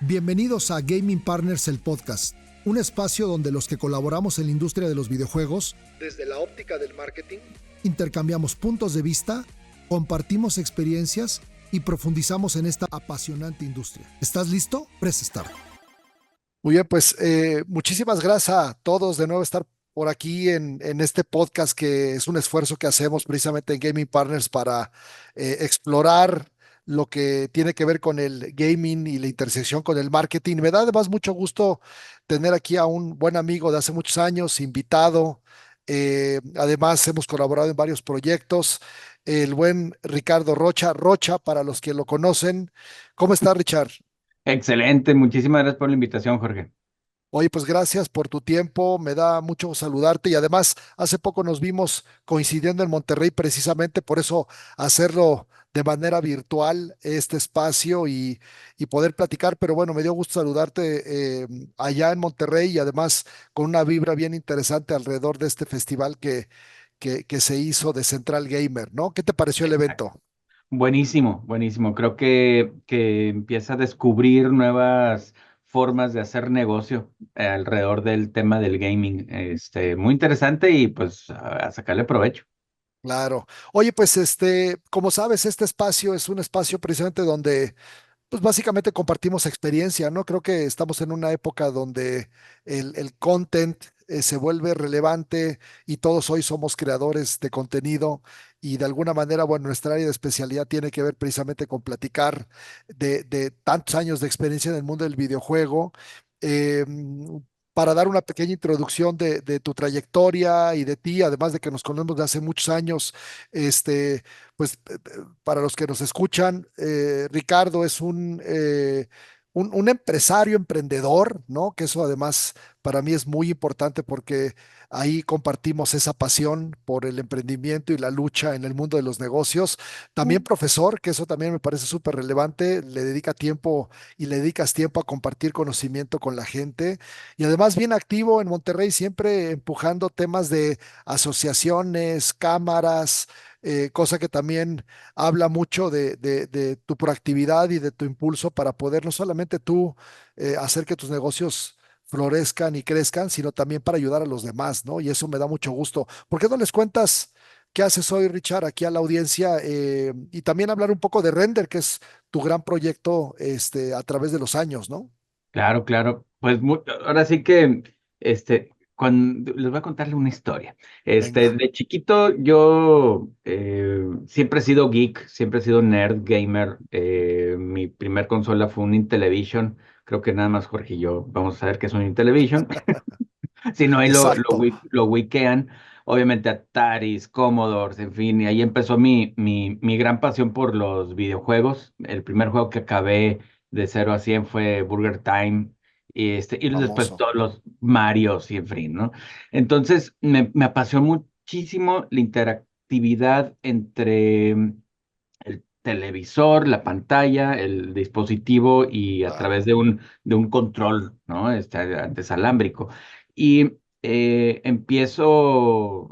Bienvenidos a Gaming Partners, el podcast, un espacio donde los que colaboramos en la industria de los videojuegos, desde la óptica del marketing, intercambiamos puntos de vista, compartimos experiencias y profundizamos en esta apasionante industria. ¿Estás listo? Press Start. Muy bien, pues muchísimas gracias a todos de nuevo estar por aquí en este podcast, que es un esfuerzo que hacemos precisamente en Gaming Partners para explorar lo que tiene que ver con el gaming y la intersección con el marketing. Me da además mucho gusto tener aquí a un buen amigo de hace muchos años, invitado. Además, hemos colaborado en varios proyectos. El buen Ricardo Rocha, Rocha, para los que lo conocen. ¿Cómo está, Richard? Excelente, muchísimas gracias por la invitación, Jorge. Oye, pues gracias por tu tiempo, me da mucho saludarte y además hace poco nos vimos coincidiendo en Monterrey, precisamente por eso hacerlo de manera virtual este espacio y poder platicar, pero bueno, me dio gusto saludarte allá en Monterrey y además con una vibra bien interesante alrededor de este festival que se hizo de Central Gamer, ¿no? ¿Qué te pareció el Exacto. evento? Buenísimo, buenísimo. Creo que empieza a descubrir nuevas formas de hacer negocio alrededor del tema del gaming. Muy interesante y pues a sacarle provecho. Claro. Oye, pues como sabes, este espacio es un espacio precisamente donde pues básicamente compartimos experiencia, ¿no? Creo que estamos en una época donde el content se vuelve relevante y todos hoy somos creadores de contenido y de alguna manera, bueno, nuestra área de especialidad tiene que ver precisamente con platicar de tantos años de experiencia en el mundo del videojuego. Eh, para dar una pequeña introducción de tu trayectoria y de ti, además de que nos conocemos de hace muchos años, pues para los que nos escuchan, Ricardo es un empresario emprendedor, ¿no? Que eso además para mí es muy importante porque ahí compartimos esa pasión por el emprendimiento y la lucha en el mundo de los negocios. También profesor, que eso también me parece súper relevante, le dedica tiempo y le dedicas tiempo a compartir conocimiento con la gente. Y además bien activo en Monterrey, siempre empujando temas de asociaciones, cámaras, cosa que también habla mucho de tu proactividad y de tu impulso para poder no solamente tú hacer que tus negocios florezcan y crezcan, sino también para ayudar a los demás, ¿no? Y eso me da mucho gusto. ¿Por qué no les cuentas qué haces hoy, Richard, aquí a la audiencia? Y también hablar un poco de Render, que es tu gran proyecto a través de los años, ¿no? Claro, claro. Pues ahora sí que cuando les voy a contarle una historia. Venga, De chiquito yo siempre he sido geek, siempre he sido nerd, gamer. Mi primer consola fue un Intellivision. Creo que nada más Jorge y yo vamos a saber qué es un Intellivision. Si no, ahí exacto. lo wikean. Obviamente Ataris, Commodores, en fin, y ahí empezó mi gran pasión por los videojuegos. El primer juego que acabé de 0 a 100 fue Burger Time, y después Famoso. todos los Marios y en fin, ¿no? Entonces me apasionó muchísimo la interactividad entre el televisor, la pantalla, el dispositivo y a través Claro. de un control, ¿no? Antes alámbrico. Y empiezo,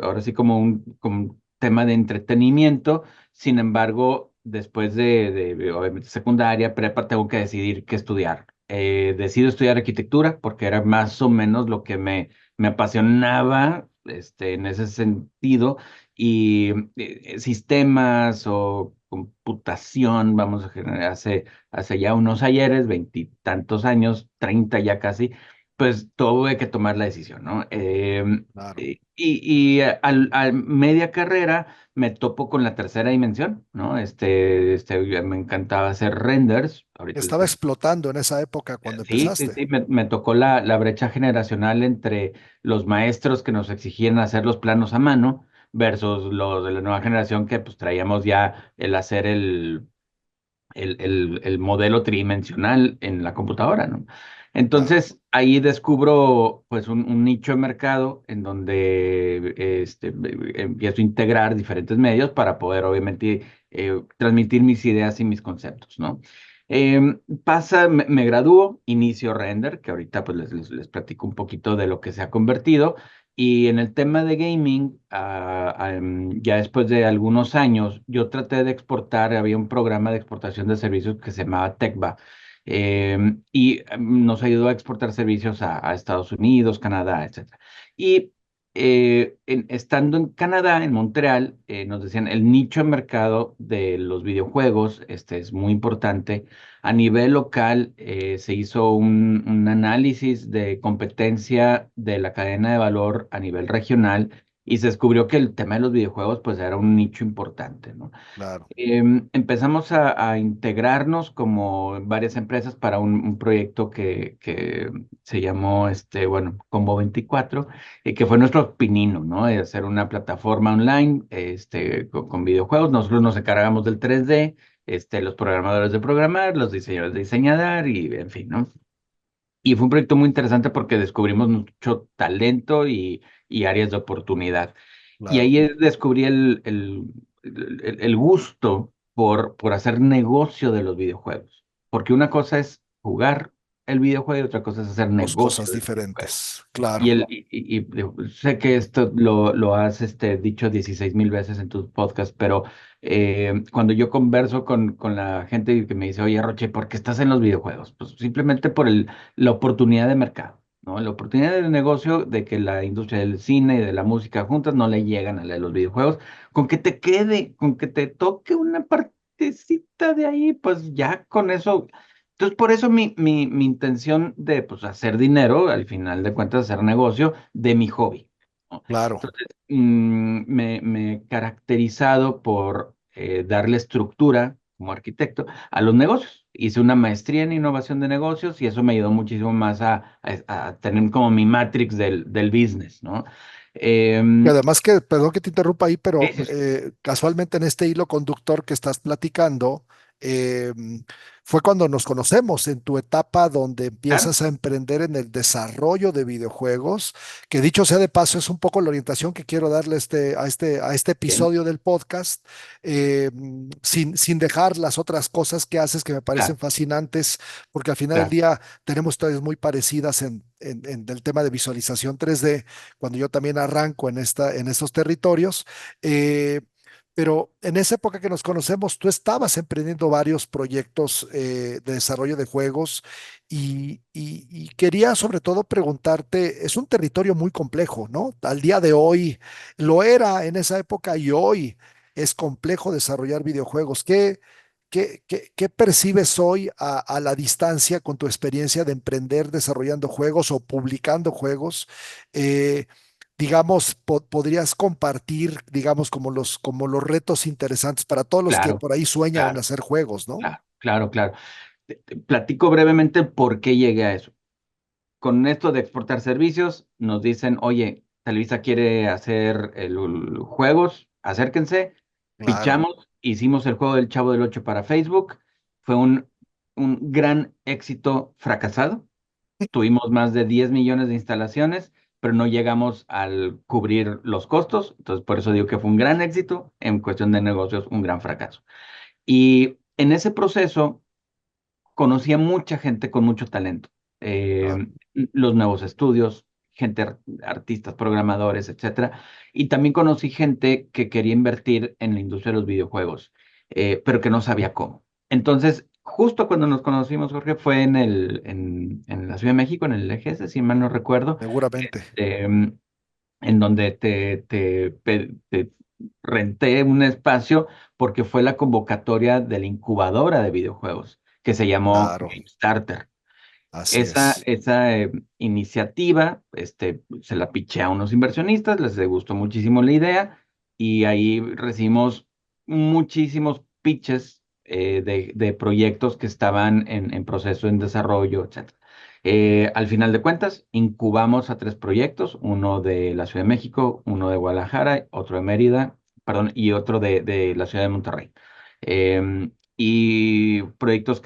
ahora sí como un tema de entretenimiento. Sin embargo, después de obviamente secundaria, prepa, tengo que decidir qué estudiar. Decido estudiar arquitectura porque era más o menos lo que me apasionaba, en ese sentido. Y sistemas o computación, vamos a generar, hace ya unos ayeres, veintitantos años, 30 ya casi, pues tuve que tomar la decisión, ¿no? Claro. Al media carrera me topo con la tercera dimensión, ¿no? Me encantaba hacer renders, ahorita les Estaba platico. explotando en esa época cuando Sí, sí, empezaste. sí, me tocó la brecha generacional entre los maestros que nos exigían hacer los planos a mano versus los de la nueva generación que pues traíamos ya el hacer el modelo tridimensional en la computadora, ¿no? Claro. Entonces ahí descubro pues un nicho de mercado en donde empiezo a integrar diferentes medios para poder obviamente transmitir mis ideas y mis conceptos, ¿no? Me gradúo, inicio Render, que ahorita pues les platico un poquito de lo que se ha convertido. Y en el tema de gaming, ya después de algunos años, yo traté de exportar, había un programa de exportación de servicios que se llamaba TechBA. Nos ayudó a exportar servicios a Estados Unidos, Canadá, etcétera. Y estando en Canadá, en Montreal, nos decían el nicho de mercado de los videojuegos, es muy importante. A nivel local, se hizo un análisis de competencia de la cadena de valor a nivel regional y se descubrió que el tema de los videojuegos, pues, era un nicho importante, ¿no? Claro, Empezamos a integrarnos como varias empresas para un proyecto que se llamó, bueno, Combo 24, que fue nuestro pinino, ¿no? De hacer una plataforma online, con videojuegos. Nosotros nos encargamos del 3D, los programadores de programar, los diseñadores de diseñar y, en fin, ¿no? Y fue un proyecto muy interesante porque descubrimos mucho talento y áreas de oportunidad. Y claro. ahí descubrí el gusto por hacer negocio de los videojuegos. Porque una cosa es jugar el videojuego y otra cosa es hacer Dos cosas negocio del videojuego. diferentes, claro. Sé que esto lo has dicho 16,000 veces en tus podcasts, pero cuando yo converso con la gente que me dice, oye, Roche, ¿por qué estás en los videojuegos? Pues simplemente por la oportunidad de mercado, ¿no? La oportunidad de negocio de que la industria del cine y de la música juntas no le llegan a la de los videojuegos. Con que te quede, con que te toque una partecita de ahí, pues ya con eso. Entonces, por eso mi intención de, pues, hacer dinero, al final de cuentas, hacer negocio de mi hobby, ¿no? Claro. Entonces, me he caracterizado por darle estructura como arquitecto a los negocios. Hice una maestría en innovación de negocios y eso me ayudó muchísimo más a tener como mi matrix del business, ¿no? Y Em, además que, perdón que te interrumpa ahí, pero sí, sí, casualmente en este hilo conductor que estás platicando, eh, fue cuando nos conocemos en tu etapa donde claro, empiezas a emprender en el desarrollo de videojuegos, que dicho sea de paso, es un poco la orientación que quiero darle a este bien, episodio del podcast, sin dejar las otras cosas que haces que me parecen claro, fascinantes, porque al final del claro, día tenemos historias muy parecidas en el tema de visualización 3D cuando yo también arranco en estos territorios. eh, pero en esa época que nos conocemos, tú estabas emprendiendo varios proyectos de desarrollo de juegos y quería sobre todo preguntarte, es un territorio muy complejo, ¿no? Al día de hoy lo era en esa época y hoy es complejo desarrollar videojuegos. ¿Qué percibes hoy a la distancia con tu experiencia de emprender desarrollando juegos o publicando juegos? Eh, digamos, podrías compartir, digamos, como los retos interesantes para todos los que claro, por ahí sueñan en claro, hacer juegos, ¿no? claro, claro, claro. Te platico brevemente por qué llegué a eso. Con esto de exportar servicios, nos dicen, oye, Televisa quiere hacer juegos, acérquense, Claro, fichamos, hicimos el juego del Chavo del Ocho para Facebook, fue un gran éxito fracasado, tuvimos más de 10 millones de instalaciones, pero no llegamos al cubrir los costos, entonces por eso digo que fue un gran éxito, en cuestión de negocios, un gran fracaso. Y en ese proceso conocí a mucha gente con mucho talento. claro, Los nuevos estudios, gente, artistas, programadores, etcétera. Y también conocí gente que quería invertir en la industria de los videojuegos, pero que no sabía cómo. Entonces, justo cuando nos conocimos, Jorge, fue en la Ciudad de México, en el EGS, si mal no recuerdo, seguramente. este, en donde te renté un espacio porque fue la convocatoria de la incubadora de videojuegos que se llamó Claro, GameStarter. así Esa, es. esa iniciativa, se la piché a unos inversionistas, les gustó muchísimo la idea y ahí recibimos muchísimos pitches de proyectos que estaban en proceso, en desarrollo, etcétera. Al final de cuentas, incubamos a 3 proyectos, uno de la Ciudad de México, uno de Guadalajara, otro de Mérida, perdón, y otro de la Ciudad de Monterrey. Y proyectos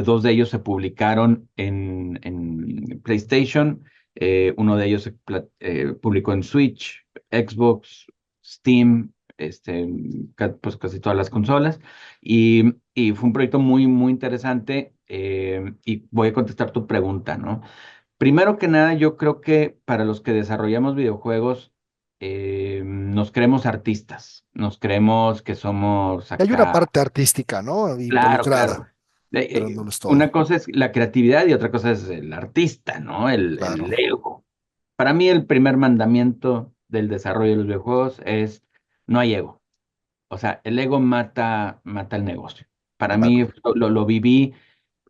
dos de ellos se publicaron en PlayStation, uno de ellos se publicó en Switch, Xbox, Steam, pues casi todas las consolas, y fue un proyecto muy, muy interesante, y voy a contestar tu pregunta, ¿no? Primero que nada, yo creo que para los que desarrollamos videojuegos, nos creemos artistas, nos creemos que somos Hay una acá. parte artística, ¿no? Claro, claro. Involucrada. pero no lo es Una todo. cosa es la creatividad y otra cosa es el artista, ¿no? Claro, El ego. Para mí el primer mandamiento del desarrollo de los videojuegos es no hay ego. O sea, el ego mata el negocio. Para mí claro. lo viví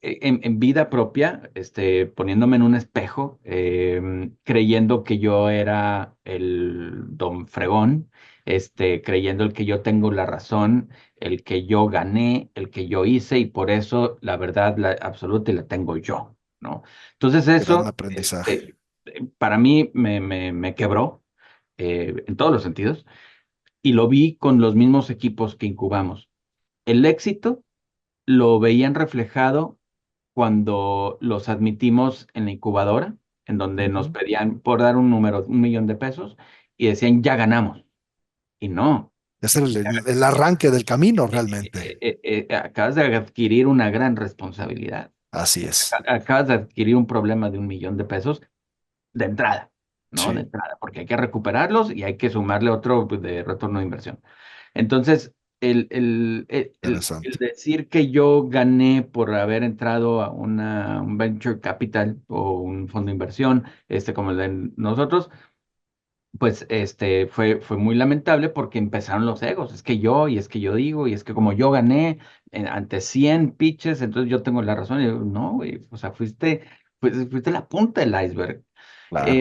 en vida propia, poniéndome en un espejo, creyendo que yo era el don fregón, creyendo el que yo tengo la razón, el que yo gané, el que yo hice, y por eso la verdad la absoluta la tengo yo, ¿no? Entonces Gran eso, aprendizaje. para mí me quebró en todos los sentidos, y lo vi con los mismos equipos que incubamos. El éxito lo veían reflejado cuando los admitimos en la incubadora, en donde nos Ujú. pedían por dar un número, 1 millón de pesos, y decían, ya ganamos. Y no, Es ya, el arranque del camino eh, realmente. acabas de adquirir una gran responsabilidad. Así es. Acabas de adquirir un problema de 1 millón de pesos de entrada, ¿no? De Sí, entrada, porque hay que recuperarlos y hay que sumarle otro pues, de retorno de inversión. Entonces, el interesante. decir que yo gané por haber entrado a un venture capital o un fondo de inversión, como el de nosotros, pues fue muy lamentable porque empezaron los egos. Es que yo, y es que yo digo, y es que como yo gané ante 100 pitches, entonces yo tengo la razón. Y yo, no, güey, o sea, fuiste la punta del iceberg. Claro,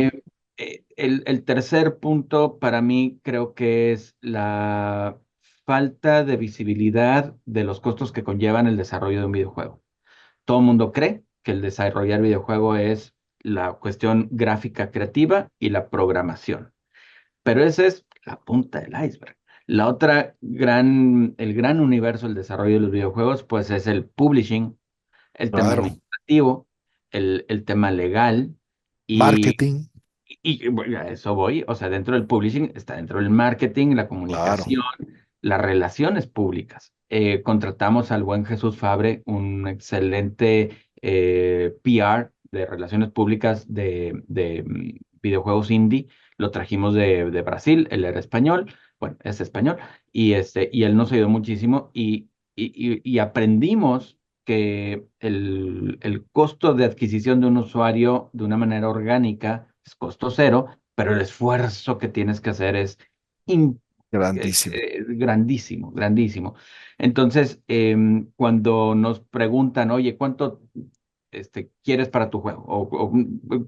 Eh, el tercer punto para mí creo que es la falta de visibilidad de los costos que conllevan el desarrollo de un videojuego. Todo el mundo cree que el desarrollar videojuego es la cuestión gráfica creativa y la programación, pero esa es la punta del iceberg. El gran universo del desarrollo de los videojuegos, pues es el publishing, el tema claro. administrativo, el tema legal. Marketing, Y bueno, a eso voy, o sea, dentro del publishing está dentro del marketing, la claro. comunicación, las relaciones públicas. Contratamos al buen Jesús Fabre, un excelente PR de relaciones públicas de videojuegos indie. Lo trajimos de Brasil, él era español, bueno, es español, y él nos ayudó muchísimo y aprendimos que el costo de adquisición de un usuario de una manera orgánica es costo cero, pero el esfuerzo que tienes que hacer es in- Grandísimo. grandísimo, grandísimo. Entonces, cuando nos preguntan, oye, ¿cuánto quieres para tu juego? O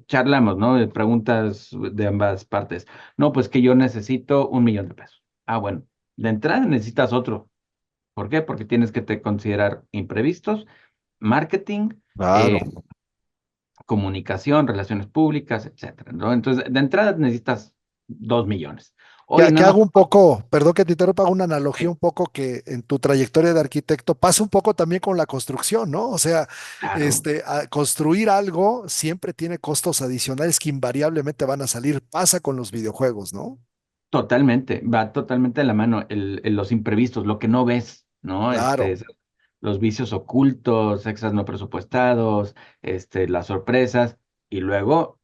charlamos, ¿no? De preguntas de ambas partes. No, pues que yo necesito 1 millón de pesos. Ah, bueno, de entrada necesitas otro. ¿Por qué? Porque tienes que considerar imprevistos, marketing, Claro. eh, comunicación, relaciones públicas, etcétera, ¿no? Entonces, de entrada necesitas 2 millones. Oye, Que nada más. hago un poco, perdón que te interrumpa, hago una analogía Sí, un poco que en tu trayectoria de arquitecto pasa un poco también con la construcción, ¿no? O sea, claro, construir algo siempre tiene costos adicionales que invariablemente van a salir. Pasa con los videojuegos, ¿no? totalmente, va totalmente de la mano los imprevistos, lo que no ves, ¿no? Claro, Los vicios ocultos, extras no presupuestados, las sorpresas, y luego,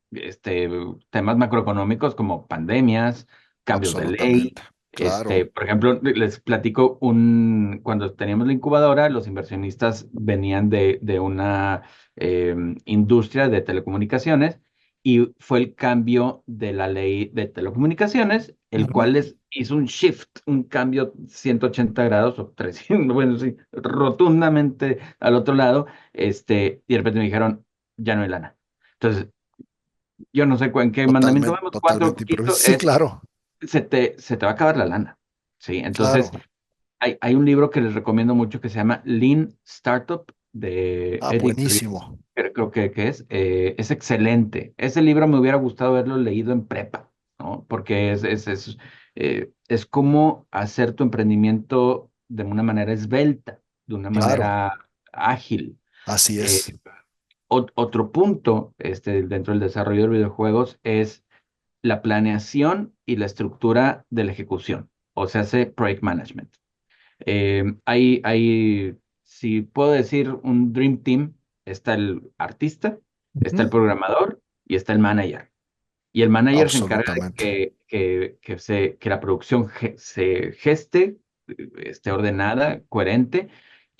temas macroeconómicos como pandemias, cambios de absolutamente. ley. Claro. Por ejemplo, les platico cuando teníamos la incubadora, los inversionistas venían de una industria de telecomunicaciones y fue el cambio de la ley de telecomunicaciones, el Ujú. cual les hizo un shift, un cambio 180 grados o 300, bueno, sí, rotundamente al otro lado, y de repente me dijeron, ya no hay lana. Entonces, yo no sé en qué mandamiento Totalmente, vamos, cuatro, totalmente improviso. quinto, Sí, claro, se te va a acabar la lana. Sí, claro. entonces hay un libro que les recomiendo mucho que se llama Lean Startup de Ah, Eric Ries, buenísimo. creo que es excelente. Ese libro me hubiera gustado haberlo leído en prepa, ¿no? Porque es cómo hacer tu emprendimiento de una manera esbelta, de una Claro, manera ágil. así Eh, es. Otro punto dentro del desarrollo de videojuegos es la planeación y la estructura de la ejecución, o sea, hace project management. Si puedo decir, un Dream Team, está el artista, está el Ujú. programador y está el manager. Y el manager se encarga de Absolutamente. que la producción se geste, esté ordenada, coherente,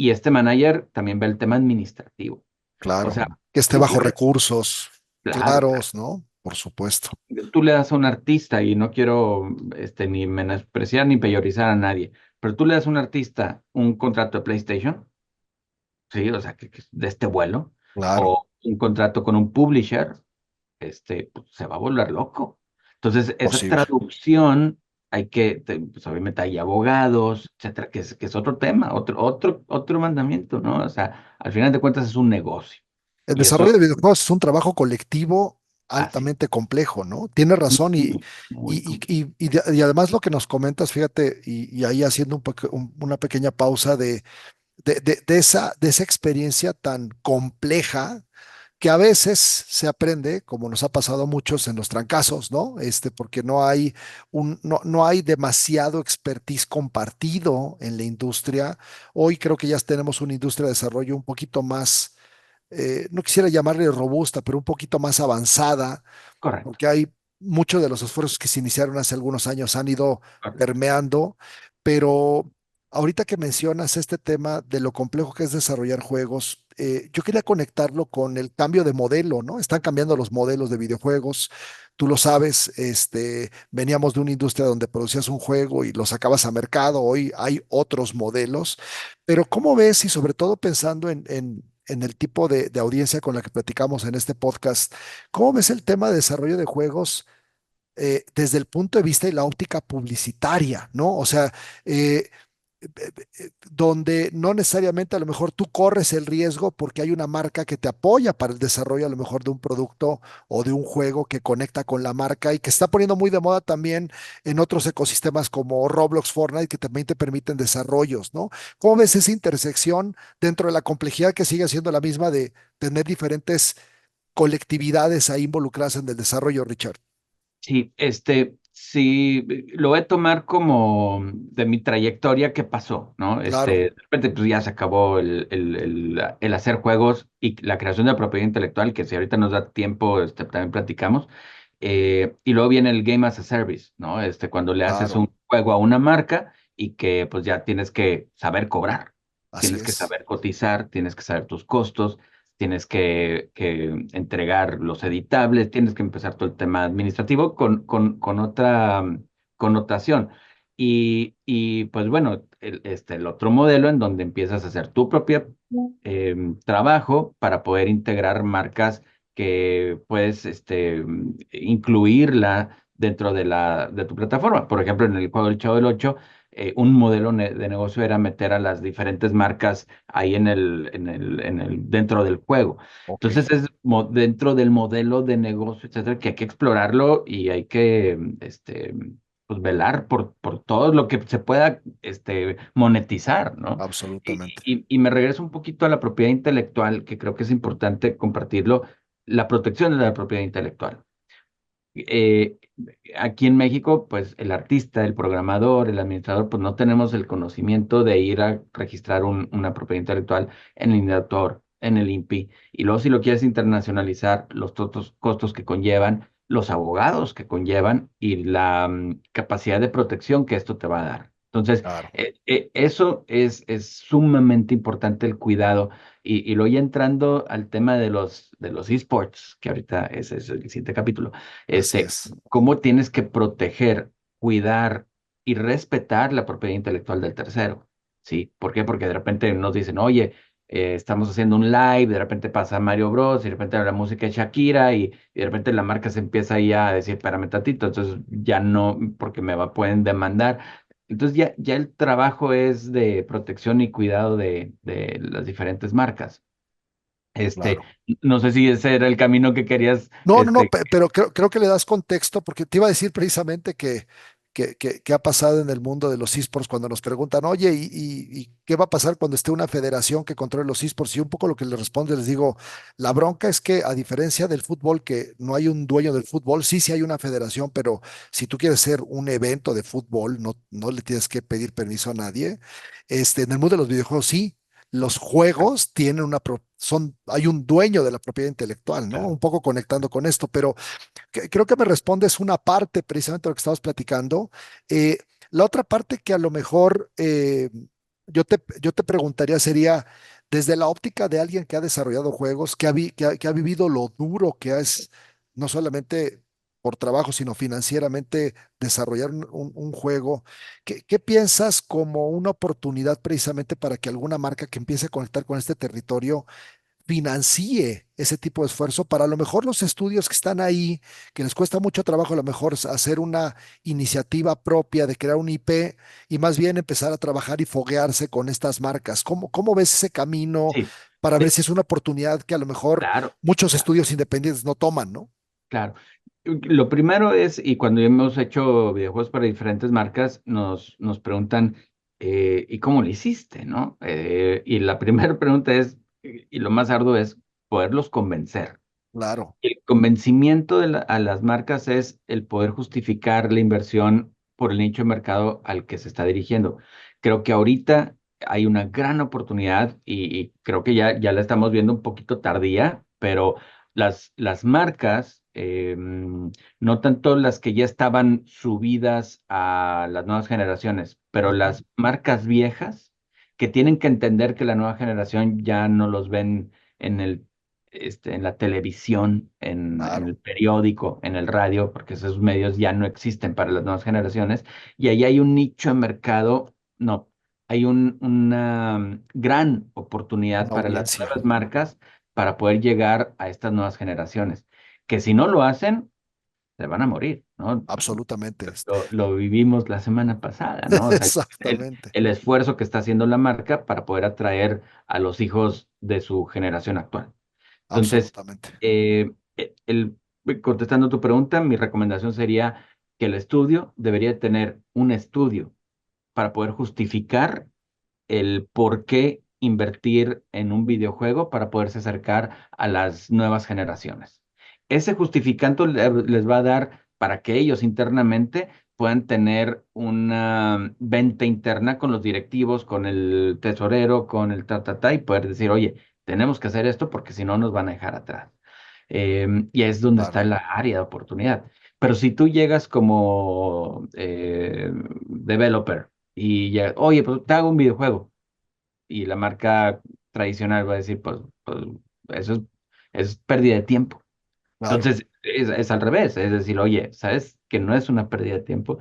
Y este manager también ve el tema administrativo. O claro. sea, Que esté tú, bajo recursos claro, claros, ¿no? Por supuesto. tú le das a un artista, y no quiero ni menospreciar ni peyorizar a nadie, pero tú le das a un artista un contrato de PlayStation, sí, o sea, que de este vuelo, Claro, o un contrato con un publisher, pues, se va a volver loco. Entonces, esa posible. traducción pues obviamente hay abogados, etcétera, que es otro tema, otro mandamiento, ¿no? O sea, al final de cuentas es un negocio. El Y eso, desarrollo de videojuegos es un trabajo colectivo así, altamente complejo, ¿no? Tienes razón muy, muy complejo. y además lo que nos comentas, fíjate, y ahí haciendo una pequeña pausa de esa experiencia tan compleja que a veces se aprende, como nos ha pasado a muchos en los trancazos, ¿no? Porque no hay demasiado expertise compartido en la industria. Hoy creo que ya tenemos una industria de desarrollo un poquito más, no quisiera llamarle robusta, pero un poquito más avanzada, Correcto, porque hay muchos de los esfuerzos que se iniciaron hace algunos años han ido correcto. permeando, pero ahorita que mencionas este tema de lo complejo que es desarrollar juegos, yo quería conectarlo con el cambio de modelo, ¿no? Están cambiando los modelos de videojuegos. Tú lo sabes, veníamos de una industria donde producías un juego y lo sacabas a mercado, hoy hay otros modelos, pero ¿cómo ves y sobre todo pensando en el tipo de audiencia con la que platicamos en este podcast? ¿Cómo ves el tema de desarrollo de juegos desde el punto de vista y la óptica publicitaria, ¿no? O sea, donde no necesariamente a lo mejor tú corres el riesgo porque hay una marca que te apoya para el desarrollo a lo mejor de un producto o de un juego que conecta con la marca y que está poniendo muy de moda también en otros ecosistemas como Roblox, Fortnite, que también te permiten desarrollos, ¿no? ¿Cómo ves esa intersección dentro de la complejidad que sigue siendo la misma de tener diferentes colectividades ahí involucradas en el desarrollo, Richard? Sí, sí, lo voy a tomar como de mi trayectoria que pasó, ¿no? Claro, De repente, pues ya se acabó el hacer juegos y la creación de propiedad intelectual, que si ahorita nos da tiempo, también platicamos. Y luego viene el Game as a Service, ¿no? Cuando le haces claro, un juego a una marca y que pues ya tienes que saber cobrar, así tienes que es. saber cotizar, tienes que saber tus costos, tienes que entregar los editables, tienes que empezar todo el tema administrativo con otra connotación. Y pues bueno, el otro modelo en donde empiezas a hacer tu propio trabajo para poder integrar marcas que puedes incluirla dentro de tu plataforma. Por ejemplo, en el juego del Chavo del Ocho, un modelo de negocio era meter a las diferentes marcas ahí dentro del juego. Ok, Entonces es dentro del modelo de negocio, etcétera, que hay que explorarlo y hay que pues velar por todo lo que se pueda monetizar, ¿no? absolutamente. Y me regreso un poquito a la propiedad intelectual, que creo que es importante compartirlo, la protección de la propiedad intelectual. Eh, Aquí en México, pues el artista, el programador, el administrador, pues no tenemos el conocimiento de ir a registrar una propiedad intelectual en el INDATOR, en el INPI. Y luego si lo quieres internacionalizar, los costos que conllevan, los abogados que conllevan y la capacidad de protección que esto te va a dar. Entonces, Claro, eso es sumamente importante el cuidado. Y luego ya entrando al tema de los esports, que ahorita ese es el siguiente capítulo, así es. cómo tienes que proteger, cuidar y respetar la propiedad intelectual del tercero. ¿Sí? ¿Por qué? Porque de repente nos dicen, oye, estamos haciendo un live, de repente pasa Mario Bros, y de repente la música es Shakira, y de repente la marca se empieza ahí a decir, espérame tantito, entonces ya no, porque pueden demandar. Entonces ya el trabajo es de protección y cuidado de las diferentes marcas. Este, Claro. no sé si ese era el camino que querías, No, no, no, pero creo que le das contexto porque te iba a decir precisamente que ha pasado en el mundo de los esports cuando nos preguntan, oye, ¿y qué va a pasar cuando esté una federación que controle los esports? Y un poco lo que les respondo, les digo, la bronca es que a diferencia del fútbol, que no hay un dueño del fútbol, sí, sí hay una federación, pero si tú quieres hacer un evento de fútbol, no le tienes que pedir permiso a nadie. En el mundo de los videojuegos, sí. Los juegos tienen hay un dueño de la propiedad intelectual, ¿no? Un poco conectando con esto, pero creo que me respondes una parte precisamente de lo que estamos platicando. Eh, la otra parte que a lo mejor yo te preguntaría, sería desde la óptica de alguien que ha desarrollado juegos, que ha vivido lo duro que es, no solamente por trabajo, sino financieramente desarrollar un juego. ¿Qué piensas como una oportunidad precisamente para que alguna marca que empiece a conectar con este territorio financie ese tipo de esfuerzo para a lo mejor los estudios que están ahí, que les cuesta mucho trabajo a lo mejor hacer una iniciativa propia de crear un IP y más bien empezar a trabajar y foguearse con estas marcas? ¿Cómo ves ese camino Sí, para ver sí, si es una oportunidad que a lo mejor claro, muchos claro, estudios independientes no toman, ¿no? claro. Lo primero es, y cuando hemos hecho videojuegos para diferentes marcas, nos preguntan, ¿y cómo lo hiciste, no? Y la primera pregunta es, y lo más arduo es, poderlos convencer. Claro, El convencimiento a las marcas es el poder justificar la inversión por el nicho de mercado al que se está dirigiendo. Creo que ahorita hay una gran oportunidad y creo que ya la estamos viendo un poquito tardía, pero las marcas, no tanto las que ya estaban subidas a las nuevas generaciones, pero ujú, las marcas viejas que tienen que entender que la nueva generación ya no los ven en en la televisión, en claro, el periódico, en el radio, porque esos medios ya no existen para las nuevas generaciones, y ahí hay un nicho de mercado, no, hay una gran oportunidad una para las audiencia, nuevas marcas para poder llegar a estas nuevas generaciones, que si no lo hacen, se van a morir, ¿no? absolutamente. Lo vivimos la semana pasada, ¿no? O sea, Exactamente, el esfuerzo que está haciendo la marca para poder atraer a los hijos de su generación actual. Entonces, absolutamente. contestando tu pregunta, mi recomendación sería que el estudio debería tener un estudio para poder justificar el por qué invertir en un videojuego para poderse acercar a las nuevas generaciones. Ese justificante les va a dar para que ellos internamente puedan tener una venta interna con los directivos, con el tesorero, con el ta, y poder decir, oye, tenemos que hacer esto porque si no nos van a dejar atrás. Y es donde está Claro, la área de oportunidad. Pero si tú llegas como developer y ya, oye, pues te hago un videojuego y la marca tradicional va a decir, pues eso es pérdida de tiempo. claro. Entonces, es al revés, es decir, oye, ¿sabes que no es una pérdida de tiempo?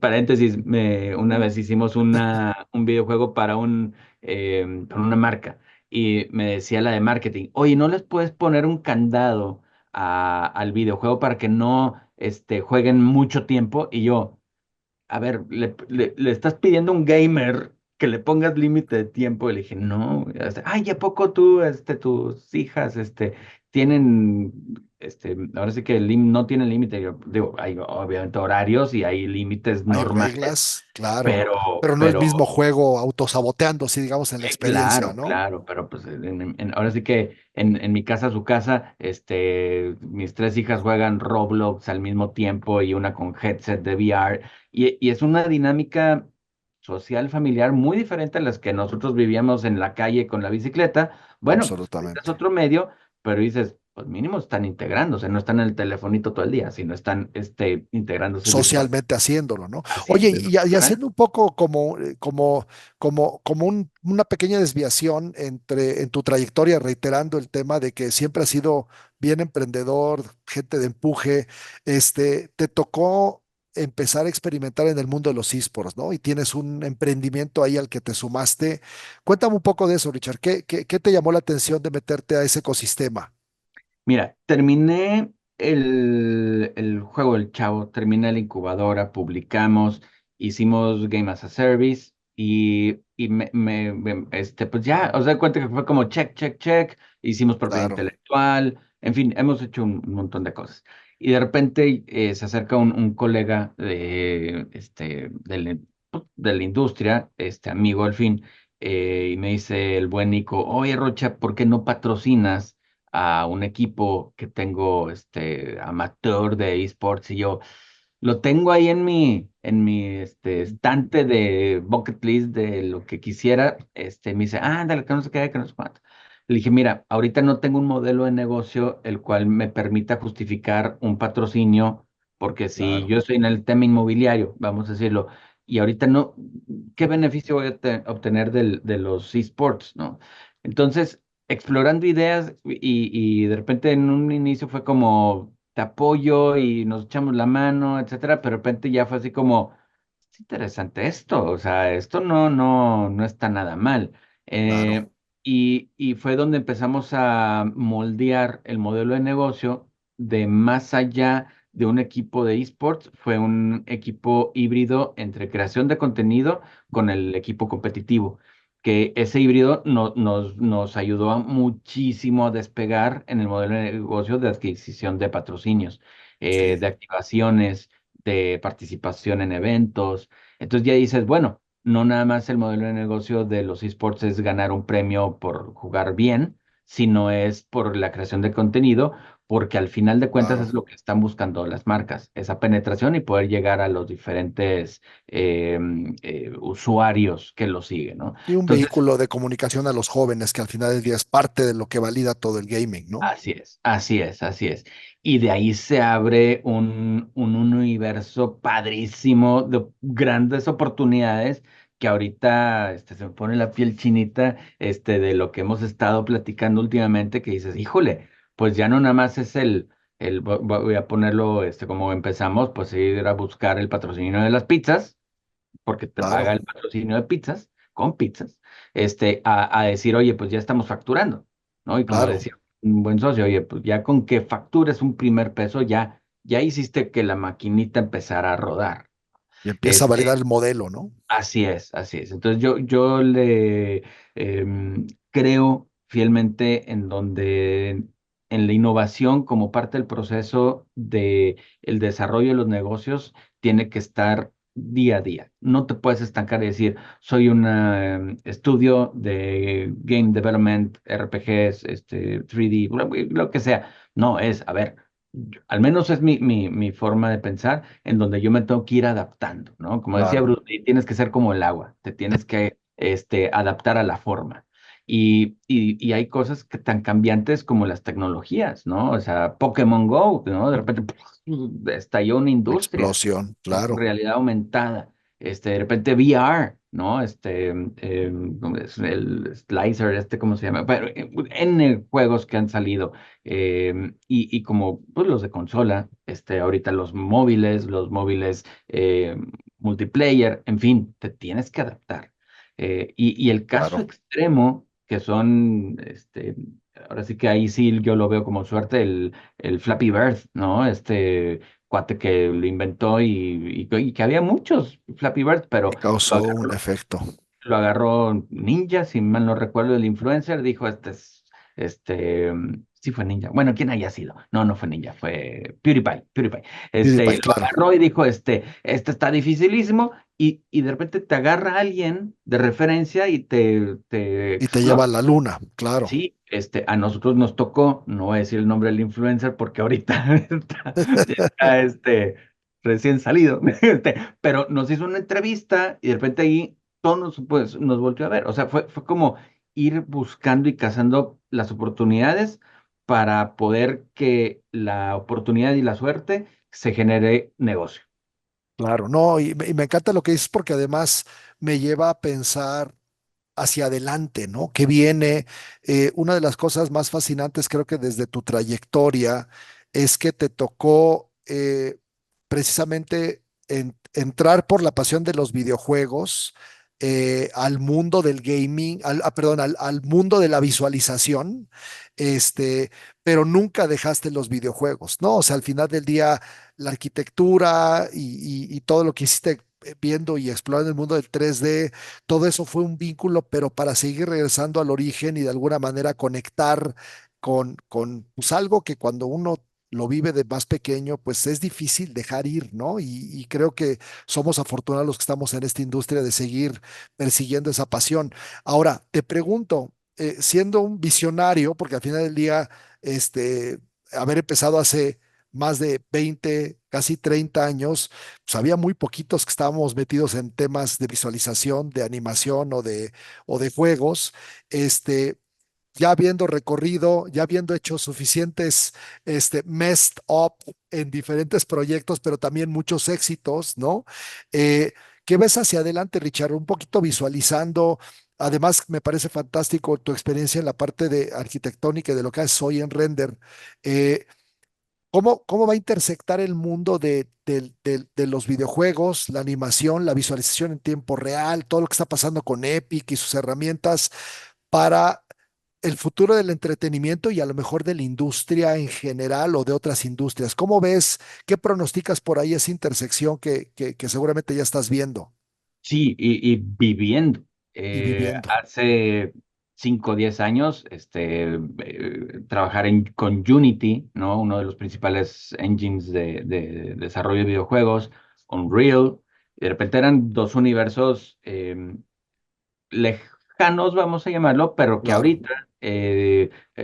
Paréntesis, una vez hicimos un videojuego para una marca y me decía la de marketing, oye, ¿no les puedes poner un candado al videojuego para que no jueguen mucho tiempo? Y yo, a ver, le estás pidiendo a un gamer que le pongas límite de tiempo. Y le dije, no, ay, ¿a poco tus hijas, tienen, ahora sí que no tienen límite? Yo digo, hay obviamente horarios y hay límites Hay normales, reglas, claro, pero, pero no el mismo pero juego autosaboteándose, digamos, en la experiencia, claro, ¿no? claro, pero pues ahora sí que en mi casa, su casa, mis tres hijas juegan Roblox al mismo tiempo y una con headset de VR y es una dinámica social, familiar muy diferente a las que nosotros vivíamos en la calle con la bicicleta. Bueno, pues ahorita es Absolutamente. otro medio, pero dices, pues mínimo están integrándose, no están en el telefonito todo el día, sino están integrándose virtual. Socialmente haciéndolo, ¿no? Así Oye, es lo y natural. haciendo un poco como una pequeña desviación en tu trayectoria, reiterando el tema de que siempre has sido bien emprendedor, gente de empuje, te tocó empezar a experimentar en el mundo de los esports, ¿no? Y tienes un emprendimiento ahí al que te sumaste. Cuéntame un poco de eso, Richard. ¿Qué te llamó la atención de meterte a ese ecosistema? Mira, terminé el juego del Chavo, terminé la incubadora, publicamos, hicimos Game as a Service y pues ya, os da cuenta que fue como check, check, check, hicimos propiedad Claro, intelectual, en fin, hemos hecho un montón de cosas. Y de repente se acerca un colega de la industria, amigo al fin, y me dice el buen Nico, oye Rocha, ¿por qué no patrocinas a un equipo que tengo amateur de esports? Y yo lo tengo ahí en mi estante de bucket list de lo que quisiera. Me dice, ándale, que no sé qué, que no sé cuánto. Le dije, mira, ahorita no tengo un modelo de negocio el cual me permita justificar un patrocinio, porque si claro. yo estoy en el tema inmobiliario, vamos a decirlo, y ahorita no, ¿qué beneficio voy a obtener de los esports, ¿no? Entonces, explorando ideas y de repente en un inicio fue como, te apoyo y nos echamos la mano, etcétera, pero de repente ya fue así como, es interesante esto, o sea, esto no está nada mal. Claro, Eh, y fue donde empezamos a moldear el modelo de negocio de más allá de un equipo de esports, fue un equipo híbrido entre creación de contenido con el equipo competitivo, que ese híbrido nos ayudó muchísimo a despegar en el modelo de negocio de adquisición de patrocinios, sí. de activaciones, de participación en eventos. Entonces ya dices, bueno, no nada más el modelo de negocio de los esports es ganar un premio por jugar bien, sino es por la creación de contenido, porque al final de cuentas Claro. es lo que están buscando las marcas, esa penetración y poder llegar a los diferentes usuarios que lo siguen, ¿no? Y un Entonces, vehículo de comunicación a los jóvenes que al final del día es parte de lo que valida todo el gaming, ¿no? así es, así es, así es. Y de ahí se abre un universo padrísimo de grandes oportunidades que ahorita se me pone la piel chinita de lo que hemos estado platicando últimamente, que dices, híjole, pues ya no nada más es voy a ponerlo como empezamos, pues ir a buscar el patrocinio de las pizzas, porque te paga Claro, el patrocinio de pizzas, con pizzas, a decir, oye, pues ya estamos facturando, ¿no? Y como claro. decía un buen socio, oye, pues ya con que factures un primer peso, ya hiciste que la maquinita empezara a rodar. Y empieza a validar Este, el modelo, ¿no? Así es, así es. Entonces yo le creo fielmente en donde en la innovación como parte del proceso de el desarrollo de los negocios tiene que estar día a día. No te puedes estancar y decir, soy un estudio de game development, RPGs, 3D, lo que sea. No, a ver, al menos es mi forma de pensar en donde yo me tengo que ir adaptando, ¿no? Como decía Claro, Bruce Lee, tienes que ser como el agua, te tienes que adaptar a la forma. Y hay cosas que tan cambiantes como las tecnologías, ¿no? O sea, Pokémon Go, ¿no? De repente estalló una industria, explosión, ¿no? claro, Realidad aumentada, de repente VR, ¿no? ¿Cómo es? El Slicer, ¿cómo se llama? Pero en juegos que han salido y como pues, los de consola, ahorita los móviles multiplayer, en fin, te tienes que adaptar. Y el caso claro. extremo, que son, ahora sí que ahí sí yo lo veo como suerte, el Flappy Bird, ¿no? Cuate que lo inventó y que había muchos Flappy Bird, Y pero lo causó un agarró, efecto. lo agarró Ninja, si mal no recuerdo, el influencer, dijo, sí fue Ninja. Bueno, ¿quién haya sido? No, no fue Ninja, fue PewDiePie. PewDiePie, Lo claro. agarró y dijo, este está dificilísimo, y de repente te agarra alguien de referencia y te Y te lleva a explota. la luna, claro. Sí, a nosotros nos tocó, no voy a decir el nombre del influencer porque ahorita está, recién salido, pero nos hizo una entrevista y de repente ahí todos nos volvió a ver. O sea, fue como ir buscando y cazando las oportunidades para poder que la oportunidad y la suerte se genere negocio. Claro, no, y me encanta lo que dices porque además me lleva a pensar hacia adelante, ¿no? Que viene. Una de las cosas más fascinantes, creo que desde tu trayectoria, es que te tocó precisamente entrar por la pasión de los videojuegos al mundo del gaming, perdón, al mundo de la visualización, este, pero nunca dejaste los videojuegos, ¿no? O sea, al final del día, la arquitectura y todo lo que hiciste viendo y explorando el mundo del 3D, todo eso fue un vínculo, pero para seguir regresando al origen y de alguna manera conectar con pues, algo que cuando uno lo vive de más pequeño, pues es difícil dejar ir, ¿no? Y creo que somos afortunados los que estamos en esta industria de seguir persiguiendo esa pasión. Ahora, te pregunto, siendo un visionario, porque al final del día, haber empezado hace más de 20 casi 30 años, pues había muy poquitos que estábamos metidos en temas de visualización, de animación o de juegos. Ya habiendo recorrido, ya habiendo hecho suficientes messed up en diferentes proyectos, pero también muchos éxitos, ¿no? ¿Qué ves hacia adelante, Richard? Un poquito visualizando. Además, me parece fantástico tu experiencia en la parte de arquitectónica y de lo que haces hoy en render. Eh, ¿Cómo va a intersectar el mundo de los videojuegos, la animación, la visualización en tiempo real, todo lo que está pasando con Epic y sus herramientas para el futuro del entretenimiento y a lo mejor de la industria en general o de otras industrias? ¿Cómo ves, qué pronosticas por ahí esa intersección que seguramente ya estás viendo Sí, y viviendo. y viviendo? Hace 5 o 10 años, trabajar con Unity, ¿no? Uno de los principales engines de desarrollo de videojuegos, Unreal, y de repente eran dos universos lejanos, vamos a llamarlo, pero que Claro, ahorita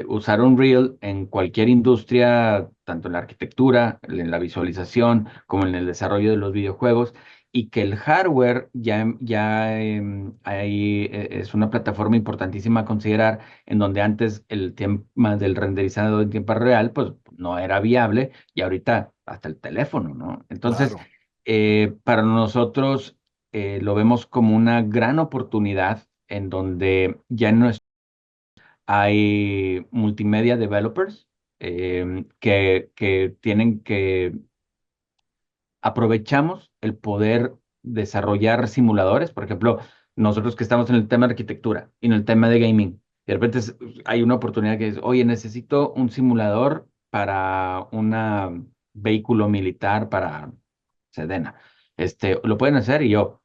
usar Unreal en cualquier industria, tanto en la arquitectura, en la visualización, como en el desarrollo de los videojuegos, y que el hardware es una plataforma importantísima a considerar, en donde antes el tema del renderizado en tiempo real, pues no era viable, y ahorita hasta el teléfono, ¿no? Entonces, claro, para nosotros lo vemos como una gran oportunidad en donde ya no hay multimedia developers que tienen que aprovechamos el poder desarrollar simuladores. Por ejemplo, nosotros que estamos en el tema de arquitectura y en el tema de gaming, de repente hay una oportunidad que es, oye, necesito un simulador para un vehículo militar para Sedena. Lo pueden hacer y yo,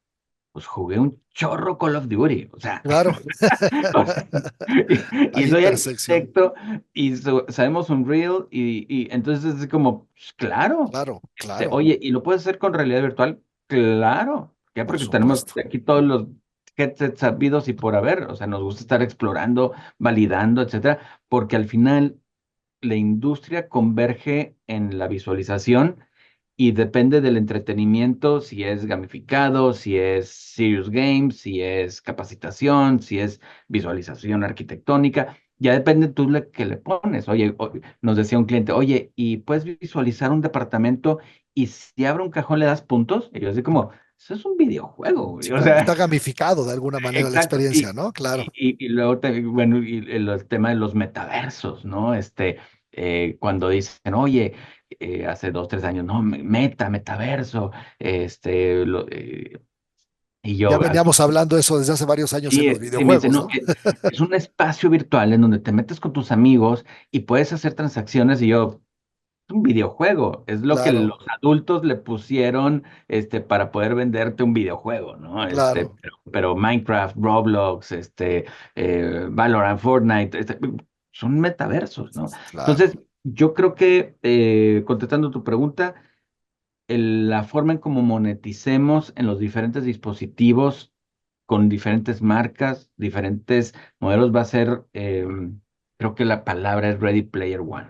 pues jugué un chorro Call of Duty, o sea, claro. o sea, y Hay soy intersección, arquitecto y sabemos Unreal y entonces es como, pues, claro, claro, claro, oye, ¿y lo puedes hacer con realidad virtual? Claro, ya por porque tenemos supuesto. aquí todos los headsets sabidos y por haber, o sea, nos gusta estar explorando, validando, etcétera, porque al final la industria converge en la visualización y depende del entretenimiento, si es gamificado, si es serious games, si es capacitación, si es visualización arquitectónica. Ya depende tú que le pones. Oye, nos decía un cliente, oye, ¿y puedes visualizar un departamento y si abre un cajón le das puntos? Y yo así como, eso es un videojuego, güey. Sí, O claro, está sea, gamificado de alguna manera la exacto. experiencia, ¿no? Claro, Y luego, bueno, y el tema de los metaversos, ¿no? Cuando dicen, oye, hace 2, 3 años, no, metaverso, y ya yo aquí, veníamos hablando de eso desde hace varios años en sí, los sí, me dicen, videojuegos, no, ¿no? es un espacio virtual en donde te metes con tus amigos y puedes hacer transacciones, y yo, un videojuego, es lo que Claro, los adultos le pusieron para poder venderte un videojuego, ¿no? claro, Pero Minecraft, Roblox, Valorant, Fortnite, son metaversos, ¿no? claro. Entonces, yo creo que, contestando tu pregunta, la forma en cómo moneticemos en los diferentes dispositivos con diferentes marcas, diferentes modelos va a ser, creo que la palabra es Ready Player One.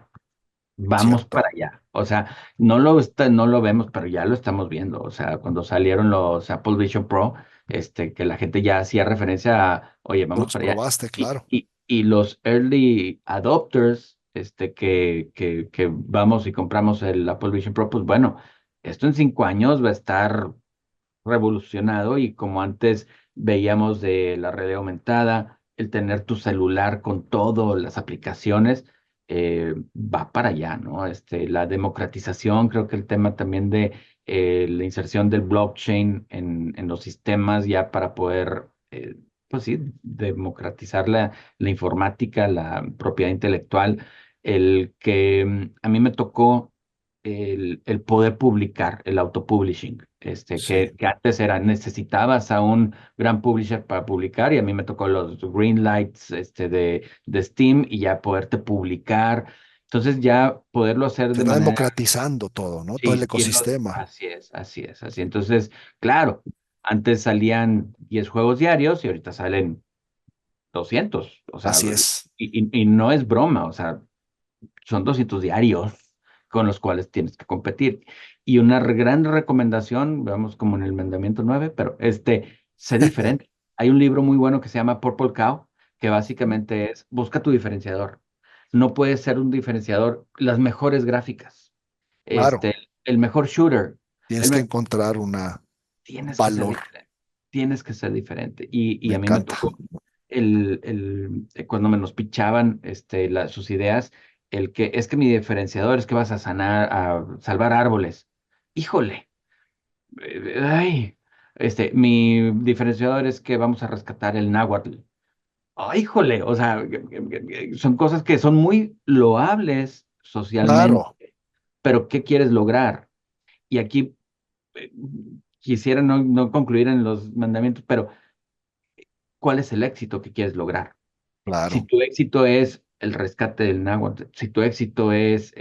Vamos para Cierto. allá. O sea, no lo vemos, pero ya lo estamos viendo. O sea, cuando salieron los Apple Vision Pro, que la gente ya hacía referencia a, oye, Tú vamos los para allá. probaste, Y, claro. y, y los early adopters, que vamos y compramos el Apple Vision Pro, pues bueno, esto en 5 años va a estar revolucionado y como antes veíamos de la realidad aumentada, el tener tu celular con todas las aplicaciones, va para allá, ¿no? La democratización, creo que el tema también de la inserción del blockchain en los sistemas ya para poder, pues sí, democratizar la informática, la propiedad intelectual, el que a mí me tocó el poder publicar, el autopublishing, Sí. que antes era, necesitabas a un gran publisher para publicar y a mí me tocó los green lights de Steam y ya poderte publicar. Entonces ya poderlo hacer Se de va manera, democratizando todo, ¿no? Todo el sí, ecosistema. así es, así es, así. Entonces, claro, antes salían 10 juegos diarios y ahorita salen 200, o sea, Así es. y no es broma, o sea, son 200 diarios con los cuales tienes que competir. Y una gran recomendación, veamos como en el mandamiento 9, pero sé diferente. Hay un libro muy bueno que se llama Purple Cow, que básicamente es, busca tu diferenciador. No puede ser un diferenciador, las mejores gráficas, Claro. el mejor shooter, Tienes el que me- encontrar una tienes que ser valor. diferente. tienes que ser diferente. Y Me a mí me encanta. tocó cuando me nos pichaban sus ideas, el que es que mi diferenciador es que vas a sanar, a salvar árboles. Híjole, ay, mi diferenciador es que vamos a rescatar el náhuatl. Ay, híjole, o sea, son cosas que son muy loables socialmente, Claro, pero ¿qué quieres lograr? Y aquí eh, quisiera no concluir en los mandamientos, pero ¿cuál es el éxito que quieres lograr? Si claro, tu éxito es el rescate del náhuatl, si tu éxito es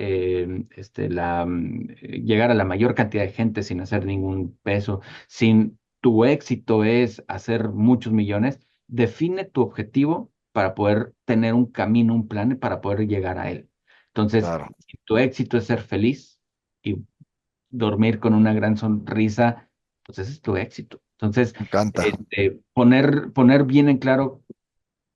llegar a la mayor cantidad de gente sin hacer ningún peso, si tu éxito es hacer muchos millones, define tu objetivo para poder tener un camino, un plan para poder llegar a él. Entonces, claro. si tu éxito es ser feliz y dormir con una gran sonrisa, pues ese es tu éxito. Entonces, Me encanta. poner bien en claro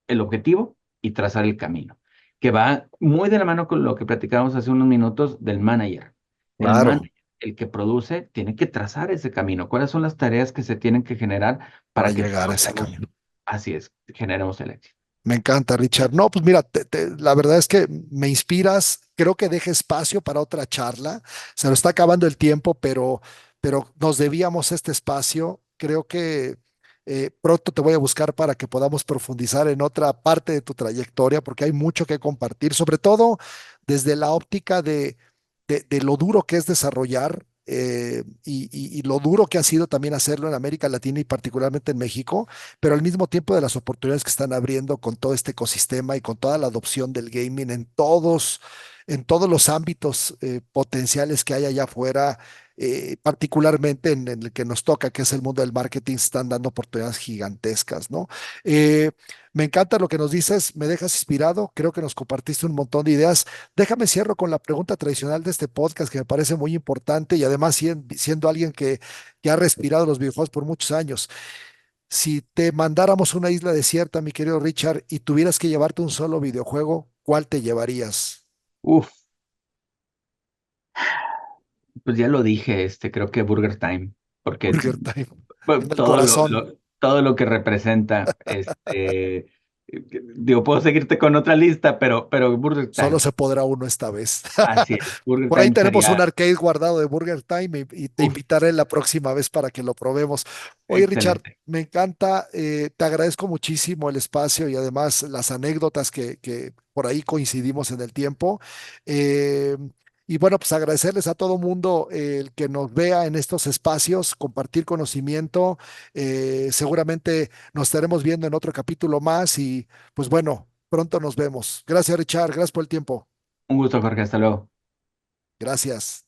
el objetivo y trazar el camino, que va muy de la mano con lo que platicábamos hace unos minutos del manager. El Claro, manager, el que produce, tiene que trazar ese camino. ¿Cuáles son las tareas que se tienen que generar para para que llegar a todos ese seamos, camino. así es, generemos el éxito? Me encanta, Richard. No, pues mira, la verdad es que me inspiras. Creo que deja espacio para otra charla. Se nos está acabando el tiempo, pero nos debíamos este espacio. Creo que pronto te voy a buscar para que podamos profundizar en otra parte de tu trayectoria, porque hay mucho que compartir, sobre todo desde la óptica de lo duro que es desarrollar. Y lo duro que ha sido también hacerlo en América Latina y particularmente en México, pero al mismo tiempo de las oportunidades que están abriendo con todo este ecosistema y con toda la adopción del gaming en todos los ámbitos potenciales que hay allá afuera, particularmente en el que nos toca, que es el mundo del marketing, están dando oportunidades gigantescas, ¿no? Eh, Me encanta lo que nos dices, me dejas inspirado, creo que nos compartiste un montón de ideas. Déjame cierro con la pregunta tradicional de este podcast que me parece muy importante y además siendo alguien que ha respirado los videojuegos por muchos años. Si te mandáramos a una isla desierta, mi querido Richard, y tuvieras que llevarte un solo videojuego, ¿cuál te llevarías? Uf, pues ya lo dije, creo que Burger Time, porque Burger Time, bueno, en el corazón. todo lo que representa, digo, puedo seguirte con otra lista, pero Burger Solo Time, se podrá uno esta vez. así es, Burger Por ahí Time tenemos un sería, arcade guardado de Burger Time y te uf, invitaré la próxima vez para que lo probemos. Oye, Richard, excelente. me encanta, te agradezco muchísimo el espacio y además las anécdotas que por ahí coincidimos en el tiempo. Eh, y bueno, pues agradecerles a todo mundo el que nos vea en estos espacios, compartir conocimiento. Seguramente nos estaremos viendo en otro capítulo más y pues bueno, pronto nos vemos. Gracias, Richard. Gracias por el tiempo. Un gusto, Jorge, hasta luego. Gracias.